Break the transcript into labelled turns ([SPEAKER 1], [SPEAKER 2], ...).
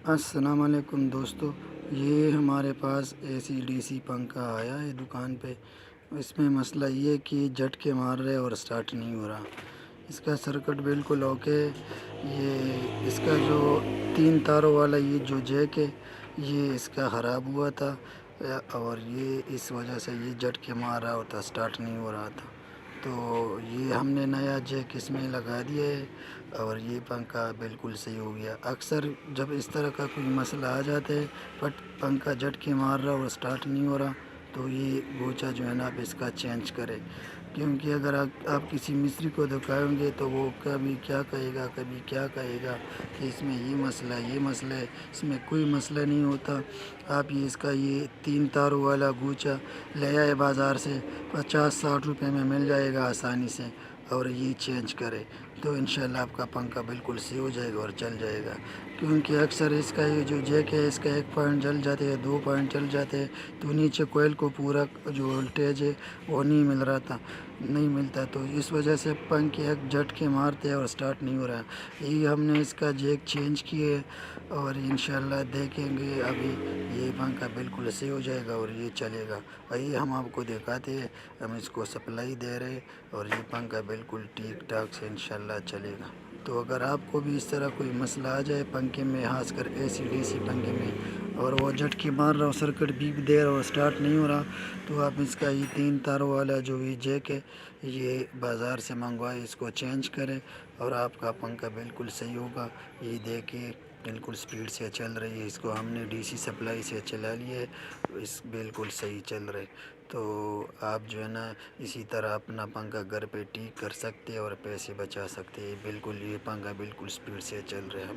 [SPEAKER 1] السلام علیکم دوستو، یہ ہمارے پاس اے سی ڈی سی پنکھا آیا ہے دکان پہ۔ اس میں مسئلہ یہ کہ جھٹکے مار رہے اور سٹارٹ نہیں ہو رہا۔ اس کا سرکٹ بالکل اوکے ہے۔ یہ اس کا جو 3 تاروں والا یہ جو جیک ہے یہ اس کا خراب ہوا تھا، اور یہ اس وجہ سے یہ جھٹکے مار رہا ہوتا، سٹارٹ نہیں ہو رہا تھا۔ تو یہ ہم نے نیا جیک اس میں لگا دیا ہے اور یہ پنکھا بالکل صحیح ہو گیا۔ اکثر جب اس طرح کا کوئی مسئلہ آ جاتا ہے، بٹ پنکھا جھٹکے مار رہا اور سٹارٹ نہیں ہو رہا، تو یہ گوچا جو ہے نا آپ اس کا چینج کرے، کیونکہ اگر آپ کسی مستری کو دکھائیں گے تو وہ کبھی کیا کہے گا کبھی کیا کہے گا کہ اس میں یہ مسئلہ ہے، اس میں کوئی مسئلہ نہیں ہوتا۔ آپ یہ اس کا یہ 3 تاروں والا گوچا لے آئے بازار سے، 50-60 روپے میں مل جائے گا آسانی سے، اور یہ چینج کرے تو انشاءاللہ آپ کا پنکھا بالکل صحیح ہو جائے گا اور چل جائے گا۔ کیونکہ اکثر اس کا یہ جو جیک ہے اس کا 1 پوائنٹ جل جاتے ہیں، 2 پوائنٹ جل جاتے ہیں، تو نیچے کوئل کو پورا جو وولٹیج ہے وہ نہیں ملتا، تو اس وجہ سے پنکھے ایک جھٹکے مارتے ہیں اور سٹارٹ نہیں ہو رہا۔ یہ ہم نے اس کا جیک چینج کیے اور انشاءاللہ دیکھیں گے ابھی یہ پنکھا بالکل صحیح ہو جائے گا اور یہ چلے گا۔ یہ ہم آپ کو دکھاتے ہیں، ہم اس کو سپلائی دے رہے اور یہ پنکھا بالکل ٹھیک ٹھاک سے انشاءاللہ چلے گا۔ تو اگر آپ کو بھی اس طرح کوئی مسئلہ آ جائے پنکھے میں، خاص کر اے سی ڈی سی پنکھے میں، اور وہ جھٹکے مار رہا ہو، سرکٹ بیپ دے رہا ہو، سٹارٹ نہیں ہو رہا، تو آپ اس کا یہ 3 تاروں والا جو یہ جیک ہے یہ بازار سے منگوائے، اس کو چینج کرے اور آپ کا پنکھا بالکل صحیح ہوگا۔ یہ دیکھیے بالکل سپیڈ سے چل رہی ہے، اس کو ہم نے ڈی سی سپلائی سے چلا لیے ہے، اس بالکل صحیح چل رہے۔ تو آپ جو ہے نا اسی طرح اپنا پنکھا گھر پہ ٹھیک کر سکتے اور پیسے بچا سکتے ہیں۔ بالکل یہ پنکھا بالکل سپیڈ سے چل رہا ہے۔